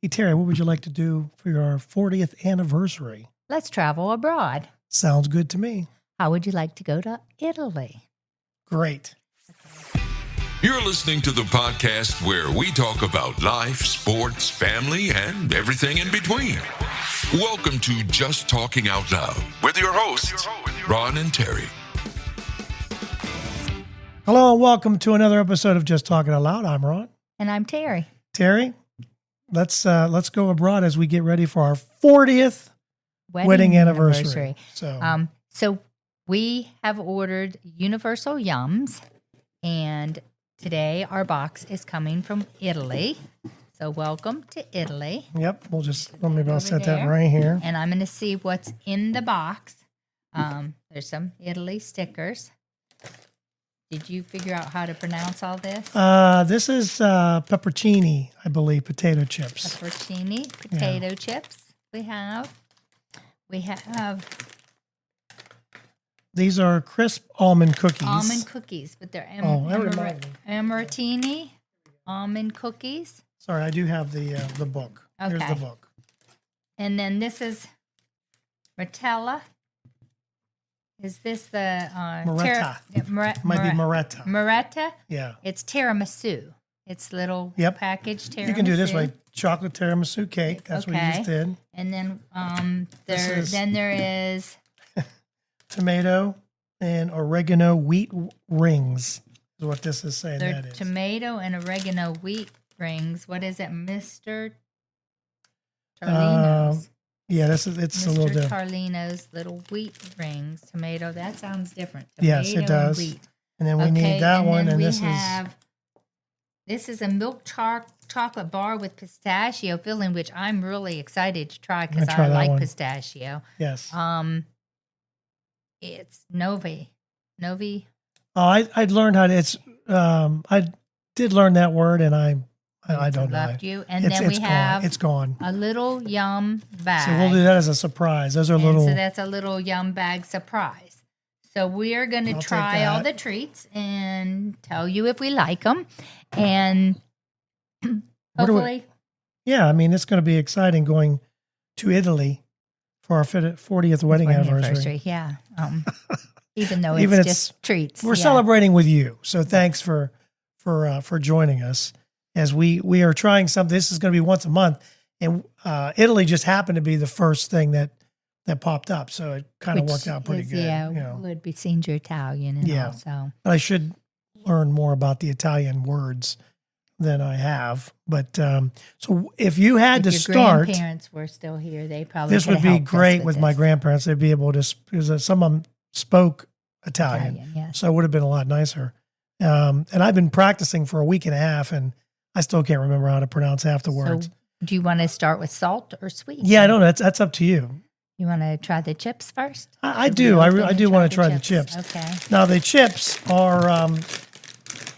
Hey, Terry, what would you like to do for your 40th anniversary? Let's travel abroad. Sounds good to me. How would you like to go to Italy? Great. You're listening to the podcast where we talk about life, sports, family, and everything in between. Welcome to Just Talking Out Loud with your hosts, Ron and Terry. Hello, and welcome to another episode of Just Talking Out Loud. I'm Ron. And I'm Terry. Terry, let's go abroad as we get ready for our 40th wedding anniversary. So we have ordered universal yums, and today our box is coming from Italy. So welcome to Italy. Yep, I'll set that there. right here. And I'm going to see what's in the box. There's some Italy stickers. Did you figure out how to pronounce all this? This is pepperoncini, I believe, potato chips. Pepperoncini, potato chips. We have. These are crisp almond cookies. Almond cookies, but they're Amarettini almond cookies. Sorry, I do have the book. Okay. Here's the book. And then this is Moretta. Is this the Moretta? Might be Moretta. Moretta? Yeah. It's tiramisu. It's little packaged tiramisu. You can do it this way: chocolate tiramisu cake. That's what you just did. And then there is tomato and oregano wheat rings. Is what this is saying. That is tomato and oregano wheat rings. What is it, Mr. Tarallino's? Yeah, it's a little different. Tarallino's little wheat rings, tomato. That sounds different. Yes, it does. And then we need that one, and this is a milk chocolate bar with pistachio filling, which I'm really excited to try because I like pistachio. Yes. It's Novi. Novi. Oh, I'd learned how to. It's I did learn that word, and I don't know. Left you, and then we have it's gone. A little yum bag. So we'll do that as a surprise. Those are little. So that's a little yum bag surprise. So we are going to try all the treats and tell you if we like them, and hopefully. Yeah, I mean it's going to be exciting going to Italy for our 40th wedding anniversary. Yeah, even though it's just treats, we're celebrating with you. So thanks for joining us. As we are trying something. This is going to be once a month, and Italy just happened to be the first thing that popped up, so it kind of worked out pretty good. Yeah, would be seeing your Italian, and also. I should learn more about the Italian words than I have. But so if you had to start, grandparents were still here, they probably this would be great with my grandparents. They'd be able to because some of them spoke Italian, yes. So it would have been a lot nicer. And I've been practicing for a week and a half, and I still can't remember how to pronounce half the words. So do you want to start with salt or sweet? Yeah, I don't know. That's up to you. You want to try the chips first? I do. I do want to try the chips. Okay. Now, the chips are,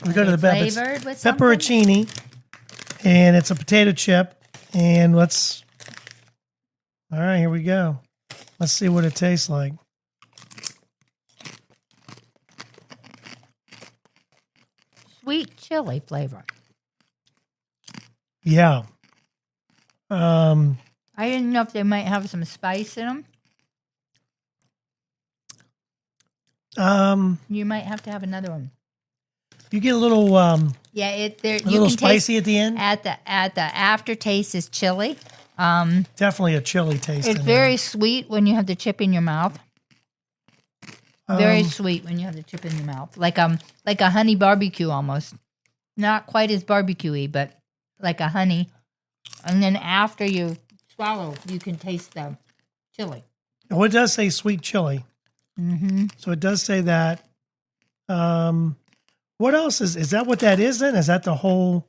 we go to the bed. Flavored with pepperoncini, and it's a potato chip. And all right, here we go. Let's see what it tastes like. Sweet chili flavor. Yeah. I didn't know if they might have some spice in them. You might have to have another one. You get a little spicy at the end. At the aftertaste is chili. Definitely a chili taste. It's very sweet when you have the chip in your mouth. Very sweet when you have the chip in your mouth, like a honey barbecue almost. Not quite as barbecue-y, but like a honey. And then after you swallow, you can taste the chili. Well, it does say sweet chili. Mm-hmm. So it does say that. What else is that what that is then? Is that the whole?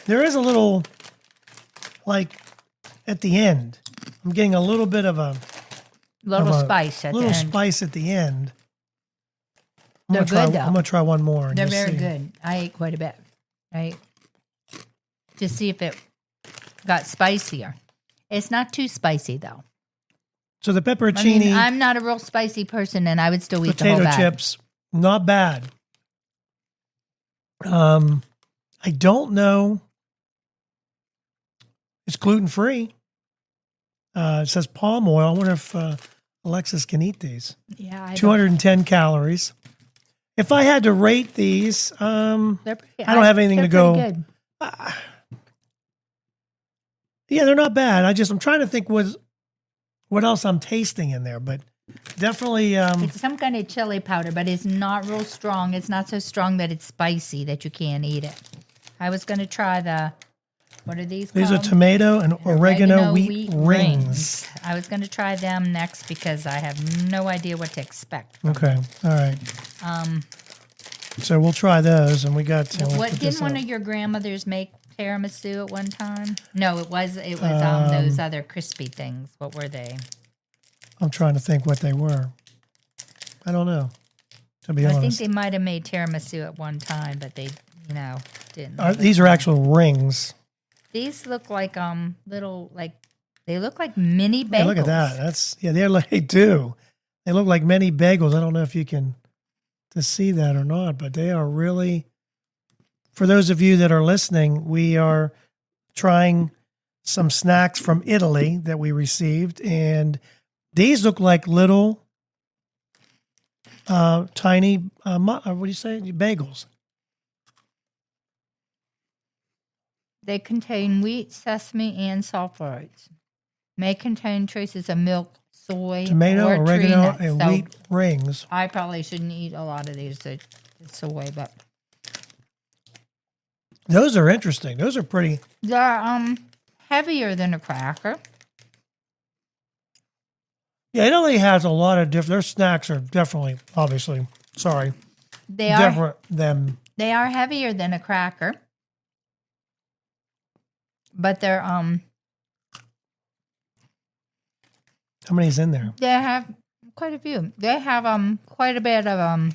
There is a little, like, at the end. I'm getting a little bit of a spice at the end. Spice at the end. They're good, though. I'm going to try one more. And They're very good. I ate quite a bit. Right? Just see if it got spicier. It's not too spicy, though. So the pepperoncini. I'm not a real spicy person, and I would still eat the whole bag. Potato chips, not bad. I don't know It's gluten-free. It says palm oil. I wonder if Alexis can eat these. Yeah, 210 calories. If I had to rate these, I don't have anything to go. Good. Yeah, they're not bad. I'm trying to think what else I'm tasting in there, but definitely. It's some kind of chili powder, but it's not real strong. It's not so strong that it's spicy that you can't eat it. I was going to try what are these called? These are tomato and oregano wheat rings. I was going to try them next because I have no idea what to expect. Okay, all right. So we'll try those, and we got. What didn't one of your grandmothers make tiramisu at one time? No, it was those other crispy things. What were they? I'm trying to think what they were. I don't know. To be honest, I think they might have made tiramisu at one time, but they, didn't. These are actual rings. These look like they look like mini bagels. Hey, look at that. They do. They look like mini bagels. I don't know if you can to see that or not, but they are really. For those of you that are listening, we are trying some snacks from Italy that we received, and these look like little, tiny. What do you say? Bagels. They contain wheat, sesame, and sulfurites. May contain traces of milk, soy, tomato, or oregano, tree and nuts. wheat rings. I probably shouldn't eat a lot of these. It's soy, but those are interesting. Those are pretty. They're heavier than a cracker. Yeah, Italy has a lot of different. Their snacks are definitely, obviously, different than. They are heavier than a cracker. But they're How many's in there? they have quite a few. They have quite a bit of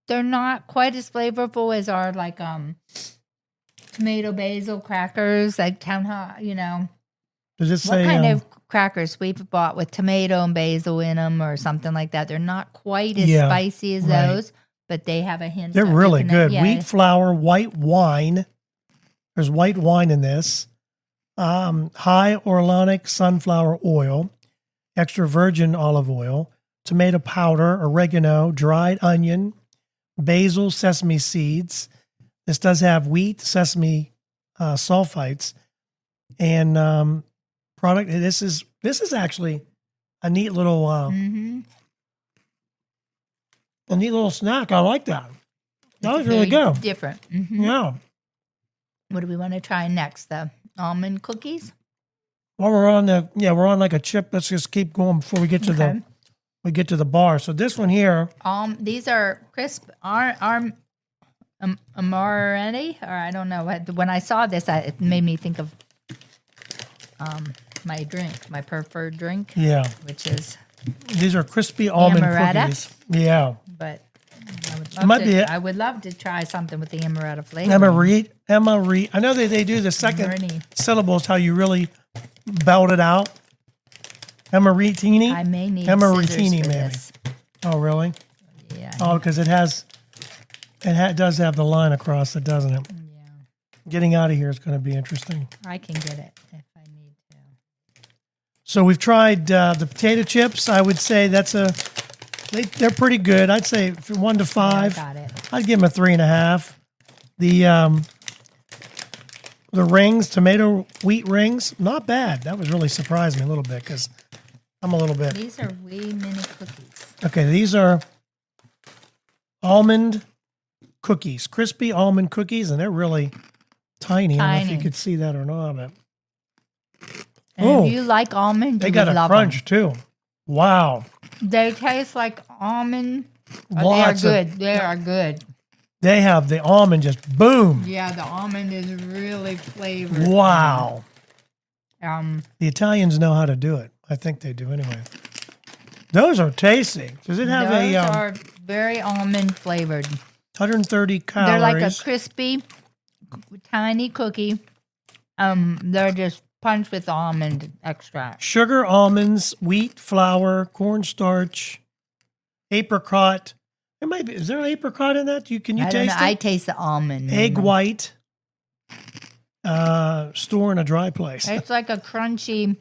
they're not quite as flavorful as our tomato basil crackers like Does it say what kind of crackers we've bought with tomato and basil in them or something like that. They're not quite as spicy as those, but they have a hint. They're really good. Wheat flour, white wine. There's white wine in this. High orlonic sunflower oil, extra virgin olive oil, tomato powder, oregano, dried onion, basil, sesame seeds. This does have wheat, sesame sulfites, and product. This is actually a neat little a neat little snack. I like that. That was really good. Different. Yeah. What do we want to try next? The almond cookies? Well, we're on like a chip. Let's just keep going before we get to the bar. So this one here. These are crisp Amarettini, or I don't know. When I saw this, it made me think of my preferred drink. Yeah. Which is these are crispy almond Moretta. cookies. Yeah. But I would love to try something with the Amaretta flavor. Amarettini. I know they do the second syllable is how you really belt it out. Amarettini. I may need Amarettini, scissors for maybe. this. Oh, really? Yeah. Oh, because it does have the line across it, doesn't it? Yeah. Getting out of here is going to be interesting. I can get it if I need to. So we've tried the potato chips. I would say they're pretty good. I'd say from 1 to 5. Got it. I'd give them a 3.5. The rings, tomato wheat rings, not bad. That was really surprised me a little bit because I'm a little bit. These are wee mini cookies. Okay, these are almond cookies, crispy almond cookies, and they're really tiny. I don't know if you could see that or not, but And if you like almond, they you got would a love crunch too. Wow, They taste like almond. Lots they are of- good. They are good. they have the almond just boom. Yeah, the almond is really flavored. Wow, Um, the Italians know how to do it. I think they do anyway. Those are tasty. Does it have those a are very almond flavored. 130 calories? They're like a crispy, tiny cookie. They're just punched with almond extract. Sugar, almonds, wheat, flour, cornstarch, apricot. There might be. Is there an apricot in that? Can you I don't taste know. it? I taste the almond. Egg white, store in a dry place. It's like a crunchy.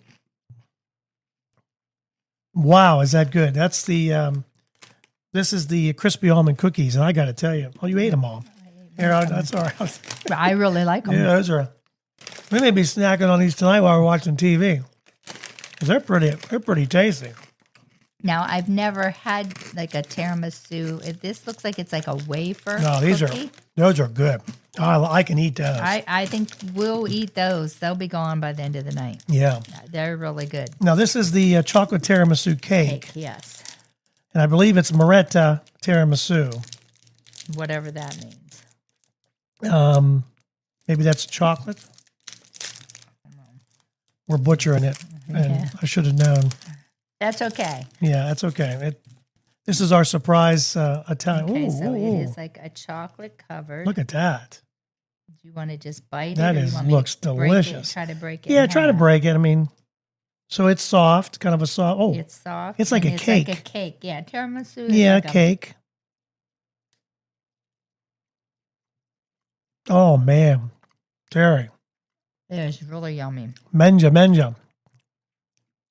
Wow, is that good? That's the this is the crispy almond cookies, and I got to tell you, you ate them all. Here, that's all right. I really like them. Yeah, those are. We may be snacking on these tonight while we're watching TV, because they're pretty tasty. Now, I've never had like a tiramisu. If this looks like it's like a wafer. No, those are good. I can eat those. I think we'll eat those. They'll be gone by the end of the night. Yeah. They're really good. Now, this is the chocolate tiramisu cake. Yes. And I believe it's Moretta tiramisu. Whatever that means. Maybe that's chocolate. We're butchering it, and I should have known. That's okay. Yeah, that's okay. This is our surprise Italian. Okay, so ooh. it is like a chocolate covered. Look at that. Do you want to just bite That it? looks delicious. Try to break it. Yeah, try to break it. I mean, so it's soft, kind of a soft. Oh, it's soft. It's like a cake. Like a cake. Yeah, tiramisu. Yeah, like cake. Oh man, Terry. It's really yummy. Menja.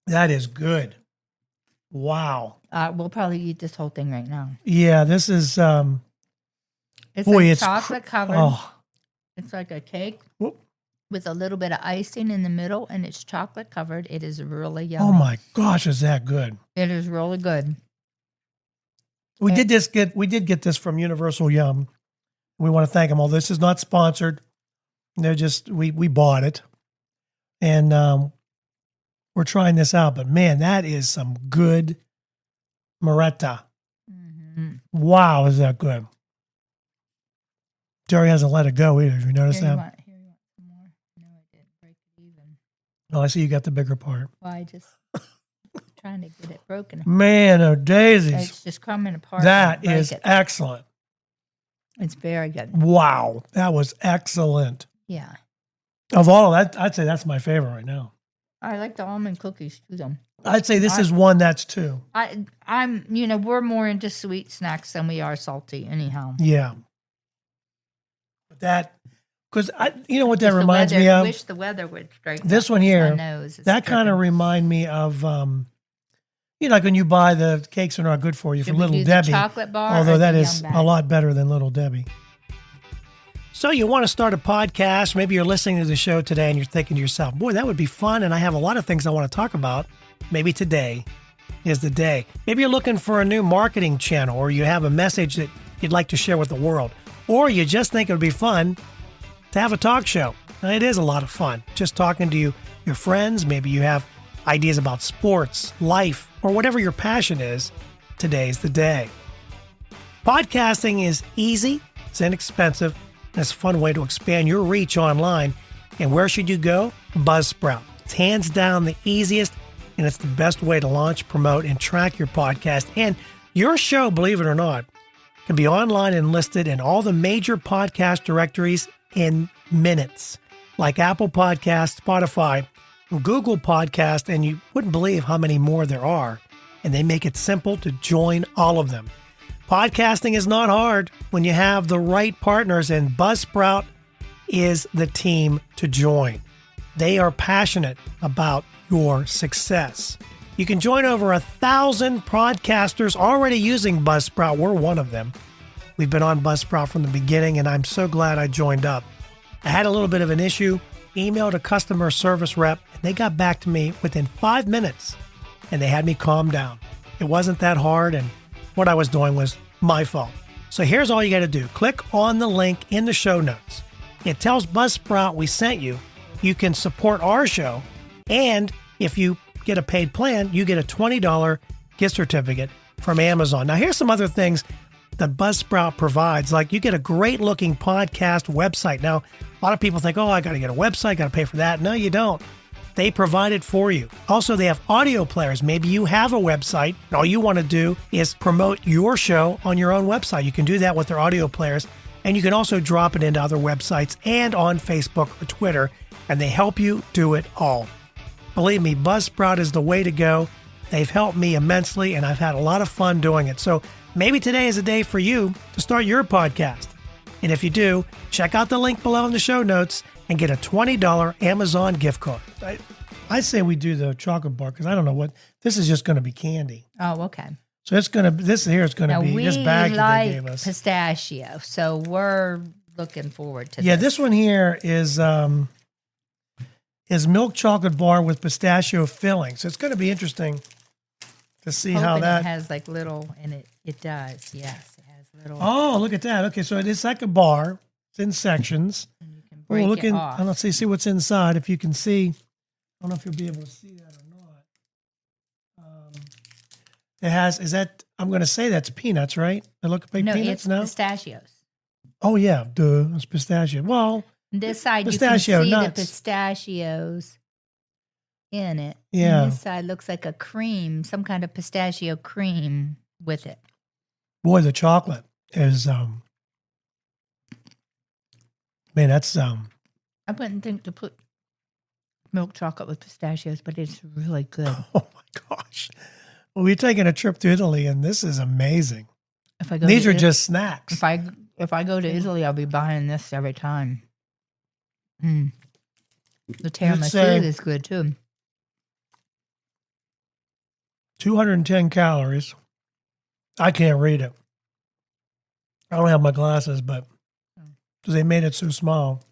That is good. Wow. We'll probably eat this whole thing right now. Yeah, this is. It's boy, like it's chocolate covered. Oh. It's like a cake Whoop. with a little bit of icing in the middle, and it's chocolate covered. It is really yummy. Oh my gosh, is that good? It is really good. We did get this from Universal Yum. We want to thank them all. This is not sponsored. They're just we bought it, and we're trying this out. But man, that is some good Moretta. Mm-hmm. Wow, is that good? Jerry hasn't let it go either. Have you noticed that? You want some more? No, I didn't break it even. Oh, I see you got the bigger part. Well, I just trying to get it broken. Man, oh daisies! It's just crumbling apart. That is excellent. It's very good. Wow, that was excellent. Yeah. Of all of that, I'd say that's my favorite right now. I like the almond cookies too, though. I'd say this is one that's two. I'm we're more into sweet snacks than we are salty anyhow. Yeah. That, because you know what that Just reminds me of? I wish the weather would strike This one here, my nose. that kind of remind me of, like when you buy the cakes are not good for you Should from we Little do the Debbie. chocolate bar Although or that the is Yum Bag? a lot better than Little Debbie. So you want to start a podcast. Maybe you're listening to the show today and you're thinking to yourself, boy, that would be fun. And I have a lot of things I want to talk about. Maybe today is the day. Maybe you're looking for a new marketing channel, or you have a message that you'd like to share with the world, or you just think it would be fun to have a talk show. Now, it is a lot of fun just talking to your friends. Maybe you have ideas about sports, life, or whatever your passion is. Today's the day. Podcasting is easy, it's inexpensive, and it's a fun way to expand your reach online. And where should you go? Buzzsprout. It's hands down the easiest, and it's the best way to launch, promote, and track your podcast. And your show, believe it or not, can be online and listed in all the major podcast directories in minutes, like Apple Podcasts, Spotify, Google Podcast, and you wouldn't believe how many more there are. And they make it simple to join all of them. Podcasting is not hard when you have the right partners, and Buzzsprout is the team to join. They are passionate about your success. You can join over 1,000 podcasters already using Buzzsprout. We're one of them. We've been on Buzzsprout from the beginning, and I'm so glad I joined up. I had a little bit of an issue, emailed a customer service rep, and they got back to me within 5 minutes, and they had me calm down. It wasn't that hard, and what I was doing was my fault. So here's all you got to do. Click on the link in the show notes. It tells Buzzsprout we sent you. You can support our show, and if you get a paid plan, you get a $20 gift certificate from Amazon. Now, here's some other things that Buzzsprout provides. Like, you get a great-looking podcast website. Now, a lot of people think, oh, I got to get a website, got to pay for that. No, you don't. They provide it for you. Also, they have audio players. Maybe you have a website, and all you want to do is promote your show on your own website. You can do that with their audio players, and you can also drop it into other websites and on Facebook or Twitter, and they help you do it all. Believe me, Buzzsprout is the way to go. They've helped me immensely, and I've had a lot of fun doing it. So maybe today is a day for you to start your podcast. And if you do, check out the link below in the show notes and get a $20 Amazon gift card. I say we do the chocolate bar because I don't know what this is. Just going to be candy. Oh, okay. So it's going to this here is going to be this bag that they gave us. Pistachio, so we're looking forward to. Yeah, this one here is milk chocolate bar with pistachio filling. So it's going to be interesting to see how that it has like little, and it does. Yes, it has little. Oh, look at that. Okay, so it is like a bar. It's in sections. And you can break it off. Let's see what's inside. If you can see, I don't know if you'll be able to see that or not. It has. Is that? I'm going to say that's peanuts, right? They look like peanuts. No, it's pistachios. Oh yeah, duh, it's pistachio. Well, This side pistachio you can see nuts. the pistachios in it. Yeah. And this side looks like a cream, some kind of pistachio cream with it. boy, the chocolate is. Man, that's I wouldn't think to put milk chocolate with pistachios, but it's really good. Oh my gosh! Well, we're taking a trip to Italy, and this is amazing. If I go These to are just snacks. If I go to Italy, I'll be buying this every time. The tiramisu is good too. 210 calories. I can't read it. I don't have my glasses, but because they made it so small,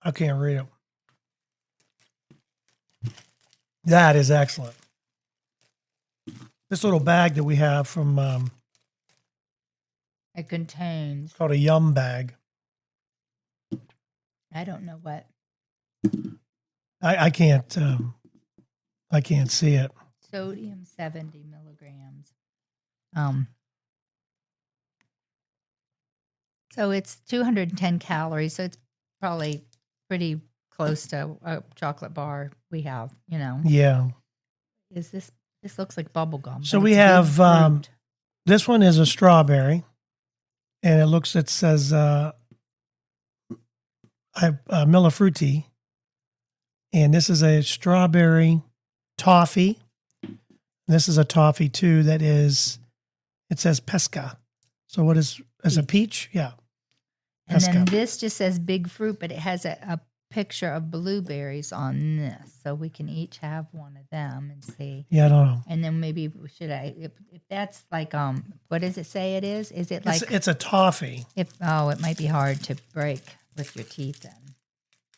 I can't read it. That is excellent. This little bag that we have from It contains, called a Yum bag. I don't know what. I can't see it. Sodium 70 milligrams. So it's 210 calories. So it's probably pretty close to a chocolate bar we have, you know. Yeah. This looks like bubble gum. So but we it's have good fruit. this one is a strawberry, and it says Millefrutti, and this is a strawberry toffee. This is a toffee too. It says pesca. So what is a peach? Yeah. And Pesca. then this just says big fruit, but it has a picture of blueberries on this. So we can each have one of them and see. Yeah, I don't know. And then maybe if that's like, what does it say it is? Is it like, It's a toffee. it might be hard to break with your teeth then.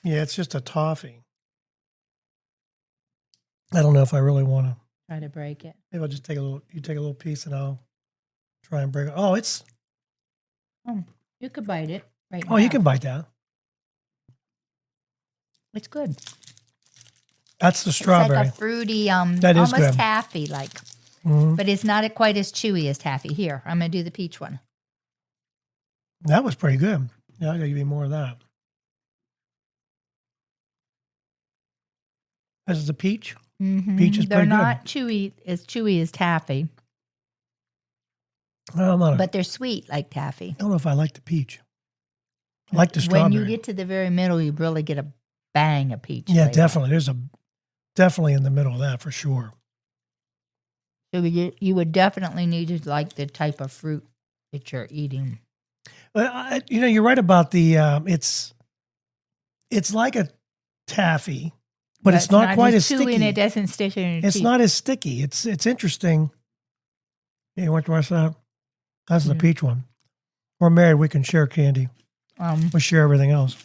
Yeah, it's just a toffee. I don't know if I really want to. Try to break it. Maybe I'll just take a little piece and I'll try and break it. Oh, You could bite it right now. oh, you can bite that. It's good. That's the strawberry. It's like a fruity, That is almost good. taffy like, Mhm. but it's not quite as chewy as taffy. Here, I'm going to do the peach one. That was pretty good. Yeah, I gotta give you more of that. This is the peach. Mm-hmm. Peach is They're pretty good. not chewy as taffy, Well, but they're sweet like taffy. I don't know if I like the peach. I like the strawberry. When you get to the very middle, you really get a bang of peach. Yeah, flavor. definitely. There's definitely in the middle of that for sure. So you would definitely need to like the type of fruit that you're eating. You're right about the. It's like a taffy, but it's not quite as chewy sticky. and it doesn't stick in your It's teeth. not as sticky. It's interesting. Yeah, you want to watch that? That's the Mhm. peach one. We're married. We can share candy. We share everything else.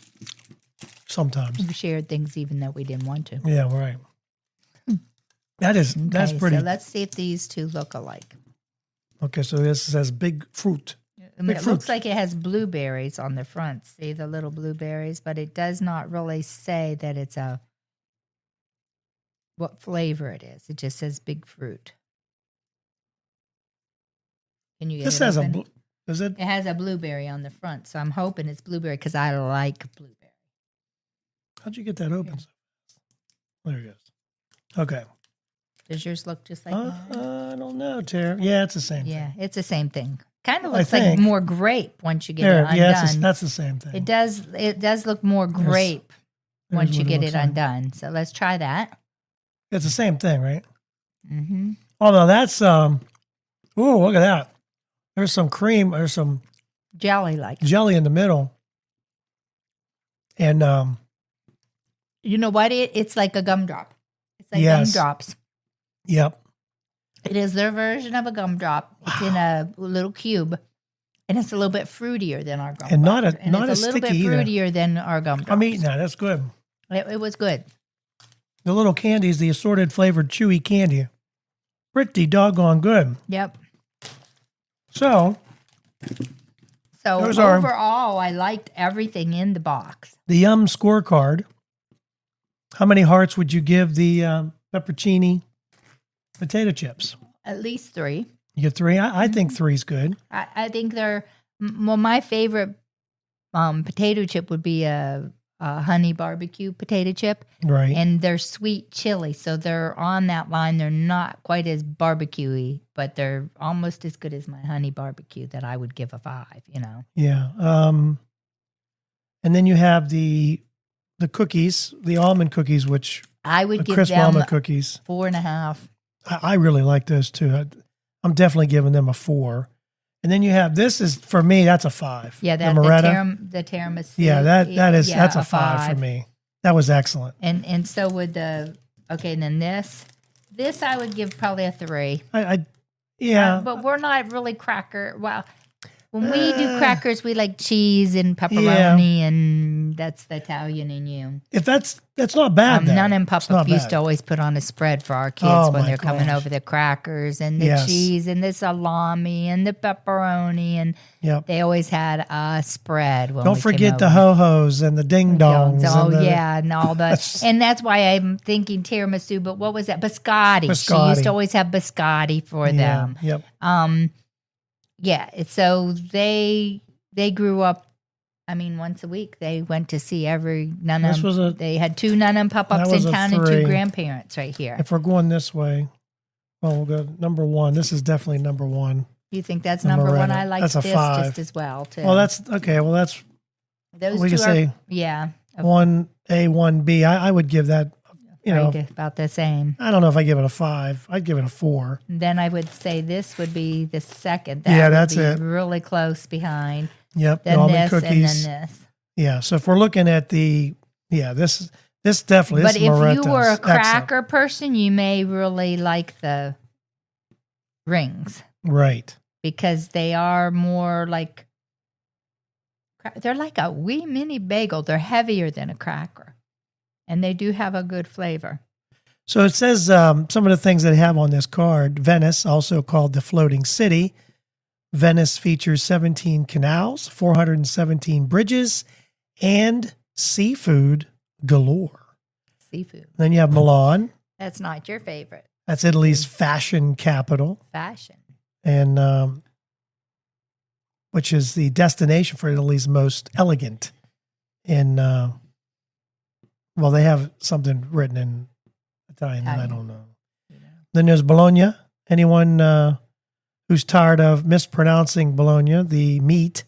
Sometimes. We shared things even though we didn't want to. Yeah, right. That's Okay, pretty. So let's see if these two look alike. Okay, so this says big fruit. I mean, Big it fruit. looks like it has blueberries on the front. See the little blueberries, but it does not really say that it's what flavor it is. It just says big fruit. Can you get This it has open? Is it? It has a blueberry on the front, so I'm hoping it's blueberry because I like blueberry. How'd you get that open? There it is. Okay. Does yours look just like mine? I don't know, Tara. Yeah, it's the same Yeah, thing. it's the same thing. Kind of I looks like think. more grape once you get There, it undone. yeah, that's the same thing. It does look more grape once There's you what it get looks it like. undone. So let's try that. It's the same thing, right? Mm-hmm. Oh no, that's ooh, look at that. There's some cream, there's some Jelly like. jelly in the middle. And You know what? It's like a gumdrop. It's like Yes. gumdrops. Yep. It is their version of a gumdrop. It's in a little cube, and it's a little bit fruitier than our gumdrop. And not it's as a little bit sticky either. fruitier than our gumdrop. I'm eating that. That's good. It was good. The little candies, the assorted flavored chewy candy. Pretty doggone good. Yep. So So Those are- overall, I liked everything in the box. the Yum scorecard. How many hearts would you give the pepperoncini potato chips? At least 3. You get 3? I think 3's good. I think they're well. My favorite potato chip would be a honey barbecue potato chip, Right. and they're sweet chili, so they're on that line. They're not quite as barbecuey, but they're almost as good as my honey barbecue that I would give a 5. You know, Yeah. And then you have the cookies, the almond cookies, which I the would give crisp them almond cookies. 4.5. I really like those too. I'm definitely giving them a 4. And then you have this is for me. That's a 5. Yeah, the that Moretta. the tiramisu. Yeah, that's yeah, a 5 for me. That was excellent. And so would the and then this I would give probably a 3. Yeah. But we're not really cracker. Well, when we do crackers, we like cheese and pepperoni, and that's the Italian in you. If that's not bad. then. Nana and It's Papa not used bad. to always put on a spread for our kids Oh, when my they're coming gosh. over the crackers and the Yes. cheese and the salami and the pepperoni, and Yep. they always had a spread. When Don't we came forget the over. ho-hos and the ding-dongs. Oh and the, yeah, and all that, and that's why I'm thinking tiramisu. But what was that? Biscotti. She used Biscotti. to always have biscotti for Yeah, them. Yep. Yeah. So they grew up. I mean, once a week they went to see every Nana. This was a- They had 2 Nana and Pop-ups that was in a town and 3. 2 grandparents right here. If we're going this way, well, we'll go number 1. This is definitely number 1. You think that's the number 1? Moretta. I like That's a this 5. just as well too. Well, that's okay. Well, that's those we 2 can are say yeah. 1A, 1B. I would give that. You know, right about the same. I don't know if I give it a 5. I'd give it a 4. Then I would say this would be the second. That Yeah, would that's be it. Really close behind. Yep. The Then almond this cookies. and then this. Yeah. So if we're looking at this definitely. But This if Moretta's you were a excellent. cracker person, you may really like the rings Right. because they are more like they're like a wee mini bagel. They're heavier than a cracker, and they do have a good flavor. So it says some of the things that have on this card. Venice, also called the floating city. Venice features 17 canals, 417 bridges, and seafood galore. Seafood. Then you have Milan. That's not your favorite That's Italy's fashion capital, fashion. and which is the destination for Italy's most elegant. In well, they have something written in Italian that I don't know. Then there's Bologna. Anyone who's tired of mispronouncing Bologna, the meat,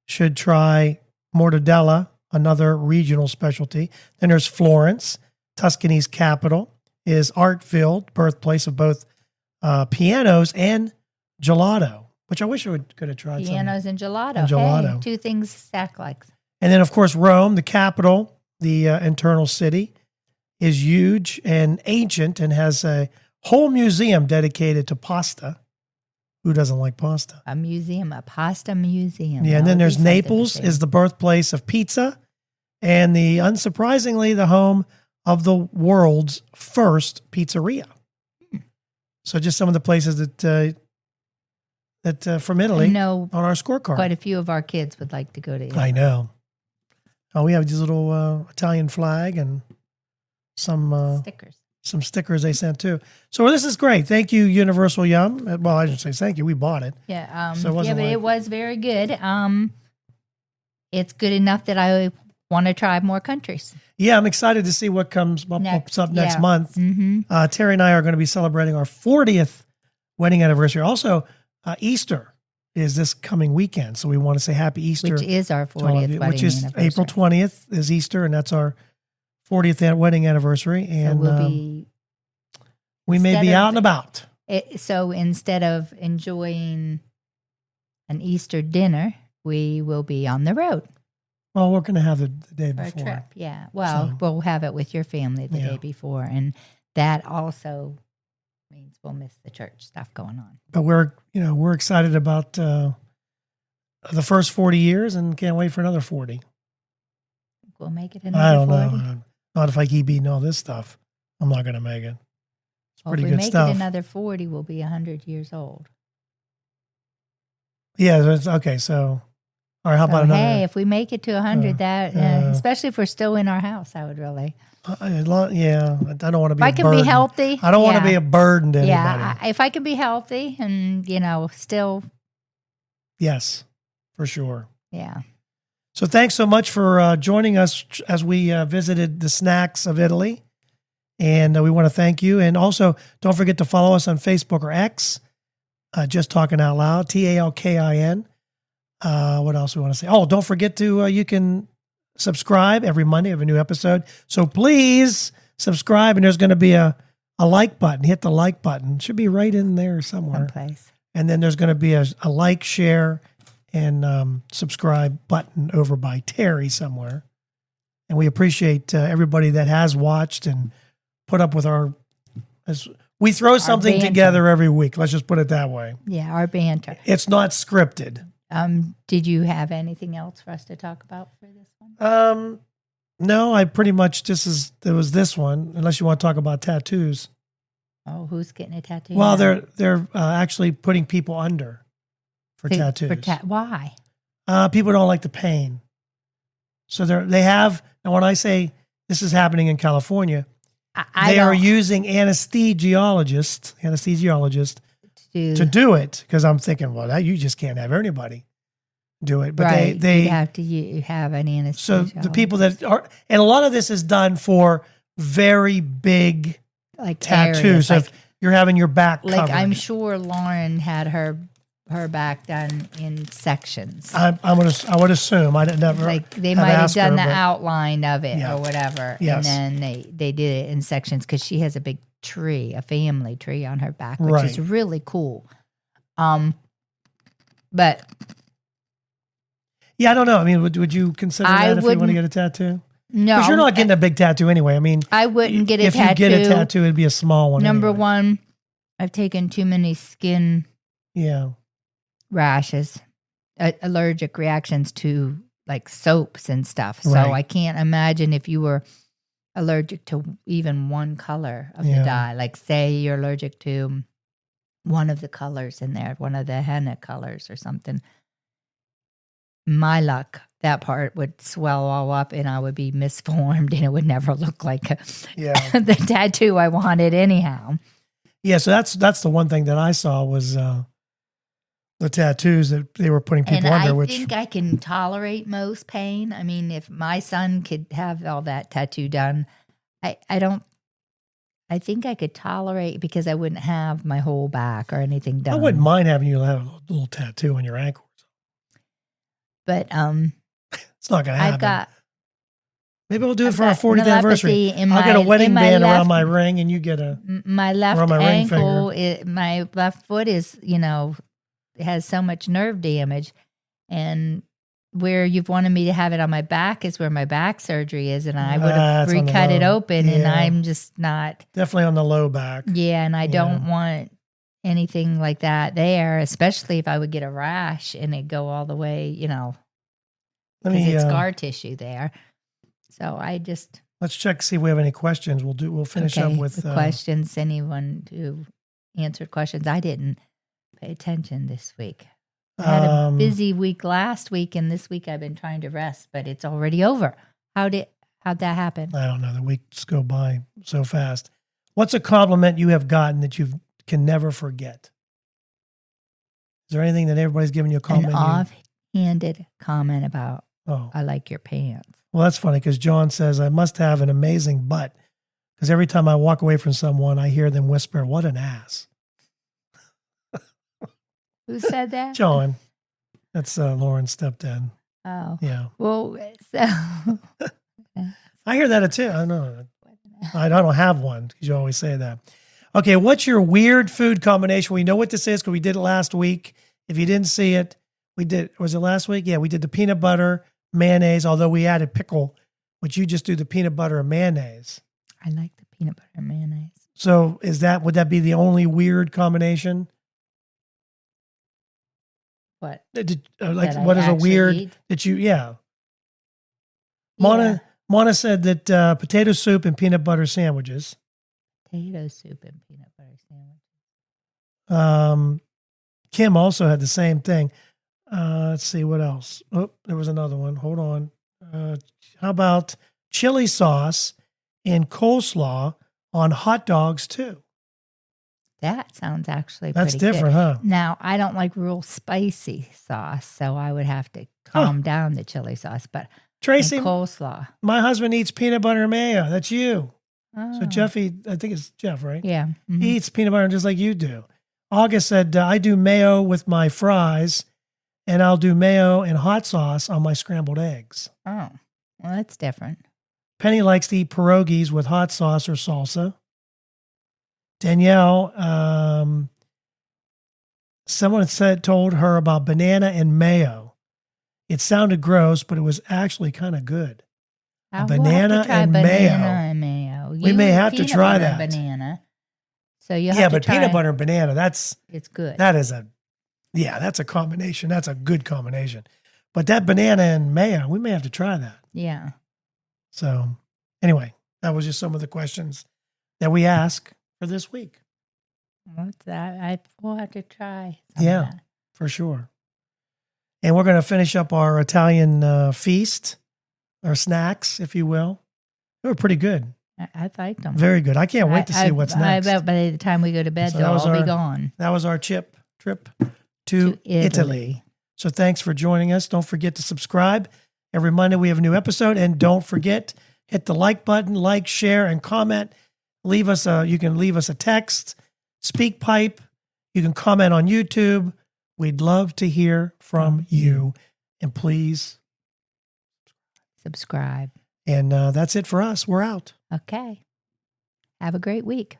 should try mortadella, another regional specialty. Then there's Florence, Tuscany's capital, is art-filled, birthplace of both pianos and gelato, which I wish I could have tried some. Pianos and gelato. And gelato. Hey, 2 things stack like. And then, of course, Rome, the capital, the internal city, is huge and ancient and has a whole museum dedicated to pasta. Who doesn't like pasta? A museum, a pasta museum. Yeah, and then there's Naples, is the birthplace of pizza, and unsurprisingly, the home of the world's first pizzeria. So just some of the places that from Italy I know on our scorecard. quite a few of our kids would like to go to Italy. I know. Oh, we have this little Italian flag and some stickers they sent too. So this is great. Thank you, Universal Yum. Well, I shouldn't say thank you. We bought it. Yeah, So it wasn't it was very good. It's good enough that I want to try more countries. Yeah, I'm excited to see what pops up next month. Mm-hmm. Terry and I are going to be celebrating our 40th wedding anniversary. Also, Easter is this coming weekend, so we want to say Happy Easter. Which is our to all of 40th you, wedding which is anniversary. April 20th is Easter, and that's our 40th wedding anniversary. And So we'll be we may instead be of- out and about. so instead of enjoying an Easter dinner, we will be on the road. Well, we're going to have the day for a before. trip. Yeah. Well, So- we'll have it with your family the Yeah. day before, and that also means we'll miss the church stuff going on. But we're excited about the first 40 years and can't wait for another 40. We'll make it I another don't 40. know. Not if I keep eating all this stuff. I'm not going to make it. It's Well, pretty if we good make stuff. it another 40, we'll be 100 years old. Yeah. Okay. So, all right. How about So, another? hey, if we make it to 100, especially if we're still in our house, I would really. Yeah. I don't want to be. If I a can burden. be healthy. I don't want to yeah. be a burden to anybody. Yeah, if I can be healthy and, still, Yes, for sure. yeah. So thanks so much for joining us as we visited the snacks of Italy. And we want to thank you. And also, don't forget to follow us on Facebook or X, Just Talking Out Loud, TALKIN. What else we want to say? Oh, don't forget to, you can subscribe every Monday of a new episode. So please subscribe. And there's going to be a like button. Hit the like button. It should be right in there somewhere. Someplace. And then there's going to be a like, share, and subscribe button over by Terry somewhere. And we appreciate everybody that has watched and put up with we throw something banter. together every week. Let's just put it that way. Yeah, our banter. It's not scripted. Did you have anything else for us to talk about for this one? No, I pretty much there was this one, unless you want to talk about tattoos. Oh, who's getting a tattoo? Well, now? they're actually putting people under for tattoos. Why? People don't like the pain. So they have, and when I say this is happening in California, they are using anesthesiologists to do it, because I'm thinking, well, you just can't have anybody do it. But right. they you have to have an anesthesia. So the people that are, and a lot of this is done for very big like tattoos. areas, So if you're having your back like covered. I'm sure Lauren had her back done in sections. I would assume. I never like they might have done the but- outline of it Yeah. or whatever, Yes. and then they did it in sections because she has a big tree, a family tree on her back, which Right. is really cool. But Yeah, I don't know. I mean, would you consider I that if you want to wouldn't- get a tattoo? no, Because you're not getting a big tattoo anyway. I mean, I wouldn't get a if tattoo. you get a tattoo, it'd be a small one. Number anyway. one, I've taken too many skin Yeah. rashes, allergic reactions to like soaps and stuff. So Right. I can't imagine if you were allergic to even one color of Yeah. the dye. Like say you're allergic to one of the colors in there, one of the henna colors or something. My luck, that part would swell all up and I would be misformed and it would never look like Yeah. the tattoo I wanted anyhow. Yeah. So that's the one thing that I saw was the tattoos that they were putting people And under, I which think I can tolerate most pain. I mean, if my son could have all that tattoo done, I think I could tolerate because I wouldn't have my whole back or anything done. I wouldn't mind having you have a little tattoo on your ankle. But It's not going to happen. I've got Maybe we'll do it I've for our got 40th anniversary. neuropathy in I'll get a my- wedding in my band around left- my ring, and you get my left Around my ring ankle, my left foot is, it has so much nerve damage. And where you've wanted me to have it on my back is where my back surgery is. And I would have That's on the recut it low. open and Yeah. I'm just not. definitely on the low back. Yeah, and I Yeah. don't want anything like that there, especially if I would get a rash and it go all the way, Let because me it's scar tissue there. So I just let's check see if we have any questions. We'll finish up with the questions. Anyone who answered questions, I didn't pay attention this week. I had a busy week last week, and this week I've been trying to rest, but it's already over. How'd that happen? I don't know. The weeks go by so fast. What's a compliment you have gotten that you can never forget? Is there anything that everybody's giving you a An compliment? offhanded comment about Oh, I like your pants. well, that's funny because John says I must have an amazing butt because every time I walk away from someone, I hear them whisper, "What an ass." Who said that? John, that's Lauren's stepdad. Oh, Yeah, well, so I hear that too. I know. I don't have one because you always say that. Okay, what's your weird food combination? We know what this is because we did it last week. If you didn't see it, we did. Was it last week? Yeah, we did the peanut butter mayonnaise, although we added pickle, but you just do the peanut butter and mayonnaise. I like the peanut butter and mayonnaise. So would that be the only weird combination? What? What is a weird that you, yeah. Mona said that potato soup and peanut butter sandwiches. Potato soup and peanut butter sandwiches. Kim also had the same thing. Let's see what else. Oh, there was another one. Hold on. How about chili sauce and coleslaw on hot dogs too? That sounds actually That's pretty different, good. huh? Now, I don't like real spicy sauce, so I would have to calm down the chili sauce. But Tracy, coleslaw. my husband eats peanut butter and mayo. That's you. Oh. So Jeffy, I think it's Jeff, right? Yeah. Mhm. He eats peanut butter just like you do. August said, I do mayo with my fries, and I'll do mayo and hot sauce on my scrambled eggs. Oh, well, that's different. Penny likes to eat pierogies with hot sauce or salsa. Danielle, someone told her about banana and mayo. It sounded gross, but it was actually kind of good. Banana and mayo. We may have to try that. Banana. So you have yeah, to but try. Peanut butter and banana, it's good. that's a combination. That's a good combination. But that banana and mayo, we may have to try that. Yeah. So anyway, that was just some of the questions that we ask for this week. What's that? We'll have to try. Yeah, for sure. And we're going to finish up our Italian feast, or snacks, if you will. They were pretty good. I liked them. Very good. I can't wait to see what's next. I bet by the time we go to bed, So they'll all be gone. That was our trip to Italy. So thanks for joining us. Don't forget to subscribe. Every Monday we have a new episode. And don't forget, hit the like button, share, and comment. You can leave us a text, Speakpipe. You can comment on YouTube. We'd love to hear from you. And please subscribe. And that's it for us. We're out. Okay. Have a great week.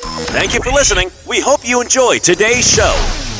Thank you for listening. We hope you enjoyed today's show.